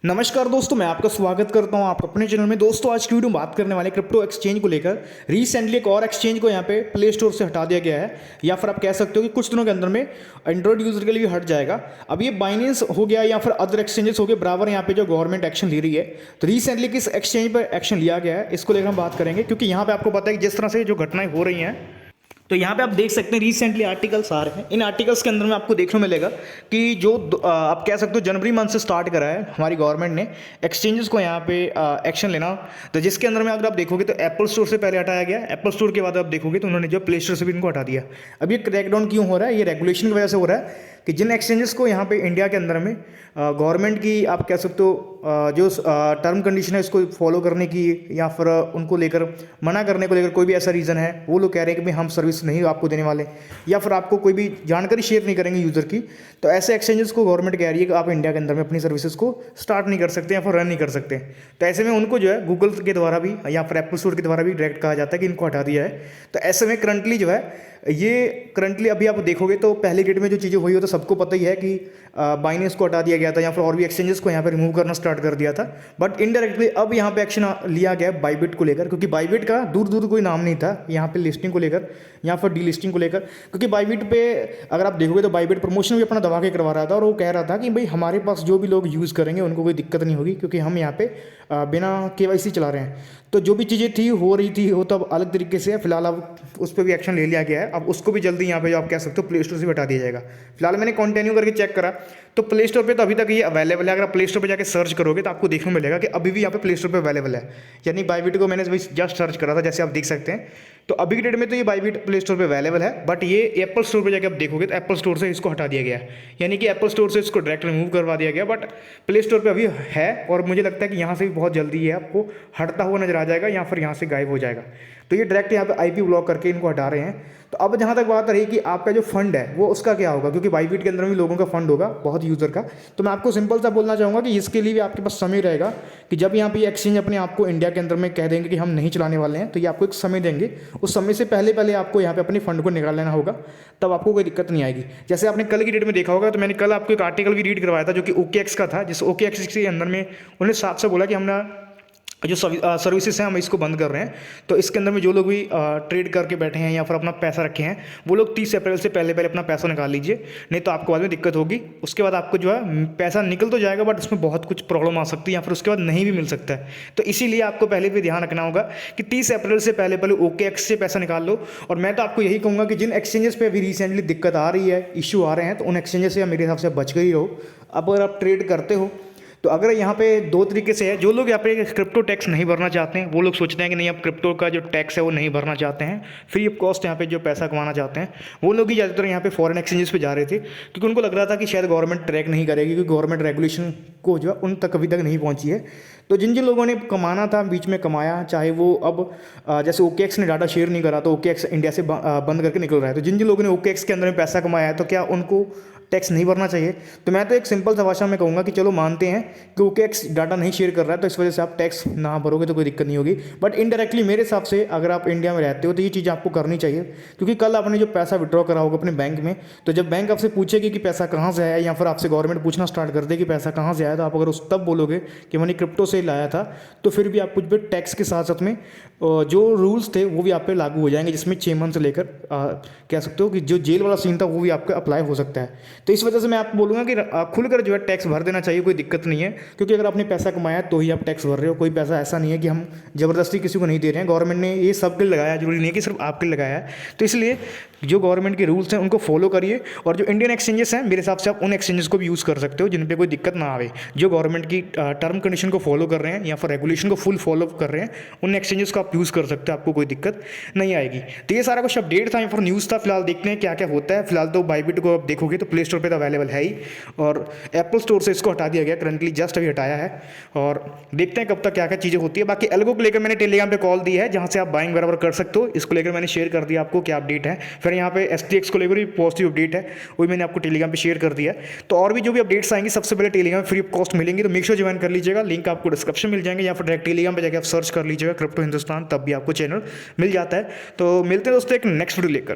नमस्कार दोस्तों, मैं आपका स्वागत करता हूं आप अपने चैनल में। दोस्तों आज की वीडियो में बात करने वाले क्रिप्टो एक्सचेंज को लेकर। रिसेंटली एक और एक्सचेंज को यहां पे प्ले स्टोर से हटा दिया गया है, या फिर आप कह सकते हो कि कुछ दिनों के अंदर में एंड्रॉइड यूजर के लिए भी हट जाएगा। अब ये बाइनेंस हो गया या फिर अदर एक्सचेंजेस हो गए बराबर यहाँ पे जो गवर्नमेंट एक्शन ले रही है। तो रिसेंटली किस एक्सचेंज पर एक्शन लिया गया है इसको लेकर हम बात करेंगे, क्योंकि यहाँ पे आपको पता है कि जिस तरह से जो घटनाएं हो रही हैं, तो यहाँ पे आप देख सकते हैं रिसेंटली आर्टिकल्स आ रहे हैं। इन आर्टिकल्स के अंदर में आपको देखने को मिलेगा कि जो आप कह सकते हो जनवरी मंथ से स्टार्ट करा है हमारी गवर्नमेंट ने एक्सचेंजेस को यहाँ पे एक्शन लेना। तो जिसके अंदर में अगर आप देखोगे तो एप्पल स्टोर से पहले हटाया गया, एप्पल स्टोर के बाद आप देखोगे तो उन्होंने जो प्ले स्टोर से भी इनको हटा दिया। अब ये क्रैकडाउन क्यों हो रहा है? ये रेगुलेशन की वजह से हो रहा है कि जिन एक्सचेंजेस को यहाँ पे इंडिया के अंदर में गवर्नमेंट की आप कह सकते हो जो टर्म कंडीशन है इसको फॉलो करने की, या फिर उनको लेकर मना करने को लेकर कोई भी ऐसा रीज़न है, वो लोग कह रहे हैं कि भाई हम सर्विस नहीं आपको देने वाले, या फिर आपको कोई भी जानकारी शेयर नहीं करेंगे यूज़र की। तो ऐसे एक्सचेंजेस को गवर्नमेंट कह रही है कि आप इंडिया के अंदर में अपनी सर्विसेज को स्टार्ट नहीं कर सकते या फिर रन नहीं कर सकते। तो ऐसे में उनको जो है गूगल के द्वारा भी या फिर एप्पल स्टोर के द्वारा भी डायरेक्ट कहा जाता है कि इनको हटा दिया है। तो ऐसे में करंटली जो है ये अभी आप देखोगे तो पहले डेट में जो चीज़ें हुई हो तो सबको पता ही है कि बाइनेंस को हटा दिया गया था, या फिर और भी एक्सचेंजेस को यहाँ पे रिमूव करना स्टार्ट कर दिया था। बट इनडायरेक्टली अब यहाँ पे एक्शन लिया गया है बाइबिट को लेकर, क्योंकि बाइबिट का दूर दूर कोई नाम नहीं था यहाँ पे लिस्टिंग को लेकर या फिर डीलिस्टिंग को लेकर। क्योंकि बाइबिट पे अगर आप देखोगे तो बाइबिट प्रमोशन भी अपना दबा के करवा रहा था, और वो कह रहा था कि भाई हमारे पास जो भी लोग यूज़ करेंगे उनको कोई दिक्कत नहीं होगी, क्योंकि हम यहाँ पे बिना KYC चला रहे हैं। तो जो भी चीज़ें थी हो रही थी वो तो अब अलग तरीके से है। फिलहाल अब उस पर भी एक्शन ले लिया गया है। अब उसको भी जल्दी यहाँ पे जो आप कह सकते हो प्ले स्टोर से हटा दिया जाएगा। फिलहाल मैंने कंटिन्यू करके चेक करा तो प्ले स्टोर पे तो अभी तक ये अवेलेबल है। अगर आप प्ले स्टोर पे जाके सर्च करोगे तो आपको देखने को मिलेगा कि अभी भी यहाँ पे प्ले स्टोर पे अवेलेबल है। यानी बाइबिट को मैंने जस्ट सर्च करा था, जैसे आप देख सकते हैं। तो अभी की डेट में तो ये बाइबिट प्ले स्टोर पे अवेलेबल है, बट ये एप्पल स्टोर पे जाके आप देखोगे तो एप्पल स्टोर से इसको हटा दिया गया है। यानी कि एप्पल स्टोर से इसको डायरेक्ट रिमूव करवा दिया गया, बट प्ले स्टोर पे अभी है, और मुझे लगता है कि यहाँ से भी बहुत जल्दी ये आपको हटता हुआ नजर आ जाएगा या फिर यहाँ से गायब हो जाएगा। तो ये डायरेक्ट यहाँ पे IP ब्लॉक करके इनको हटा रहे हैं। तो अब जहाँ तक बात रही कि आपका जो फंड है वो उसका क्या होगा, क्योंकि बाइबिट के अंदर भी लोगों का फंड होगा, बहुत यूज़र का। तो मैं आपको सिंपल सा बोलना चाहूँगा कि इसके लिए भी आपके पास समय रहेगा कि जब यहाँ पे एक्सचेंज अपने आप को इंडिया के अंदर में कह देंगे कि हम नहीं चलाने वाले हैं, तो ये आपको एक समय देंगे। उस समय से पहले पहले आपको यहाँ पे अपने फंड को निकाल लेना होगा, तब आपको कोई दिक्कत नहीं आएगी। जैसे आपने कल की डेट में देखा होगा, तो मैंने कल आपको एक आर्टिकल भी रीड करवाया था जो कि OKX का था, जिस OKX के अंदर में उन्होंने साफ से बोला कि हमने जो सर्विसेज हैं हम इसको बंद कर रहे हैं। तो इसके अंदर में जो लोग भी ट्रेड करके बैठे हैं या फिर अपना पैसा रखे हैं, वो लोग 30 अप्रैल से पहले पहले अपना पैसा निकाल लीजिए, नहीं तो आपको बाद में दिक्कत होगी। उसके बाद आपको जो है पैसा निकल तो जाएगा, बट उसमें बहुत कुछ प्रॉब्लम आ सकती है, या फिर उसके बाद नहीं भी मिल सकता है। तो इसीलिए आपको पहले भी ध्यान रखना होगा कि 30 अप्रैल से पहले पहले OKX से पैसा निकाल लो। और मैं तो आपको यही कहूँगा कि जिन एक्सचेंजेस पे अभी रिसेंटली दिक्कत आ रही है, इशू आ रहे हैं, तो उन एक्सचेंजेस से मेरे हिसाब से बच गई रहो। अब अगर आप ट्रेड करते हो तो अगर यहाँ पे दो तरीके से है, जो लोग यहाँ पे क्रिप्टो टैक्स नहीं भरना चाहते हैं, वो लोग सोचते हैं कि नहीं अब क्रिप्टो का जो टैक्स है वो नहीं भरना चाहते हैं, फ्री ऑफ कॉस्ट यहाँ पे जो पैसा कमाना चाहते हैं, वो लोग ही ज़्यादातर यहाँ पे फॉरेन एक्सचेंजेस पे जा रहे थे, क्योंकि उनको लग रहा था कि शायद गवर्नमेंट ट्रैक नहीं करेगी, क्योंकि गवर्नमेंट रेगुलेशन को जो है उन तक अभी तक नहीं पहुँची है। तो जिन जिन लोगों ने कमाना था बीच में कमाया, चाहे वो अब जैसे OKX ने डाटा शेयर नहीं करा तो OKX इंडिया से बंद करके निकल रहा है। तो जिन जिन लोगों ने OKX के अंदर में पैसा कमाया है, तो क्या उनको टैक्स नहीं भरना चाहिए? तो मैं तो एक सिंपल सा भाषा में कहूँगा कि चलो मानते हैं कि OKX डाटा नहीं शेयर कर रहा है, तो इस वजह से आप टैक्स ना भरोगे तो कोई दिक्कत नहीं होगी। बट इनडायरेक्टली मेरे हिसाब से अगर आप इंडिया में रहते हो तो ये चीज़ आपको करनी चाहिए, क्योंकि कल आपने जो पैसा विड्रॉ करा होगा अपने बैंक में, तो जब बैंक आपसे पूछेगी कि पैसा कहाँ से आया, या फिर आपसे गवर्नमेंट पूछना स्टार्ट कर दे कि पैसा कहाँ से आया, तो आप अगर उस तब बोलोगे कि मैंने क्रिप्टो से लाया था, तो फिर भी आप कुछ भी टैक्स के साथ साथ में जो रूल्स थे वो भी आप पे लागू हो जाएंगे, जिसमें 6 मंथ से लेकर कह सकते हो कि जो जेल वाला सीन था वो भी आपका अप्लाई हो सकता है। तो इस वजह से मैं आपको बोलूँगा कि खुलकर जो है टैक्स भर देना चाहिए, कोई दिक्कत नहीं है, क्योंकि अगर आपने पैसा कमाया तो ही आप टैक्स भर रहे हो। कोई पैसा ऐसा नहीं है कि हम ज़बरदस्ती किसी को नहीं दे रहे हैं, गवर्नमेंट ने ये सबके लिए लगाया, जरूरी नहीं है कि सिर्फ आपके लिए लगाया है। तो इसलिए जो गवर्नमेंट के रूल्स हैं उनको फॉलो करिए, और जो इंडियन एक्सचेंजेस हैं मेरे हिसाब से आप उन एक्सचेंजेस को भी यूज़ कर सकते हो जिन पे कोई दिक्कत ना आवे, जो गवर्नमेंट की टर्म कंडीशन को फॉलो कर रहे हैं या फिर रेगुलेशन को फुल फॉलो कर रहे हैं, उन एक्सचेंजेस को आप यूज़ कर सकते हो, आपको कोई दिक्कत नहीं आएगी। तो ये सारा कुछ अपडेट था या फिर न्यूज़ था। फिलहाल देखते हैं क्या क्या होता है। फिलहाल तो बाइबिट को आप देखोगे तो प्ले स्टोर पर तो अवेलेबल है ही, और एप्पल स्टोर से इसको हटा दिया गया, करंटली जस्ट अभी हटाया है, और देखते हैं कब तक क्या क्या चीज़ें होती है। बाकी एल्गो को लेकर मैंने टेलीग्राम पे कॉल दी है, जहाँ से आप बाइंग बराबर कर सकते हो। इसको लेकर मैंने शेयर कर दिया आपको क्या अपडेट है। फिर यहाँ पे STX को लेकर भी पॉजिटिव अपडेट है, वो मैंने आपको टेलीग्राम पे शेयर कर दिया। तो और भी जो भी अपडेट्स आएंगे सबसे पहले टेलीग्राम फ्री ऑफ कॉस्ट मिलेंगी, तो मेक श्योर ज्वाइन कर लीजिएगा। लिंक आपको डिस्क्रिप्शन मिल जाएंगे, या फिर डायरेक्ट टेलीग्राम पे जाकर आप सर्च कर लीजिएगा क्रिप्टो हिंदुस्तान, तब भी आपको चैनल मिल जाता है। तो मिलते हैं दोस्तों एक नेक्स्ट वीडियो लेकर।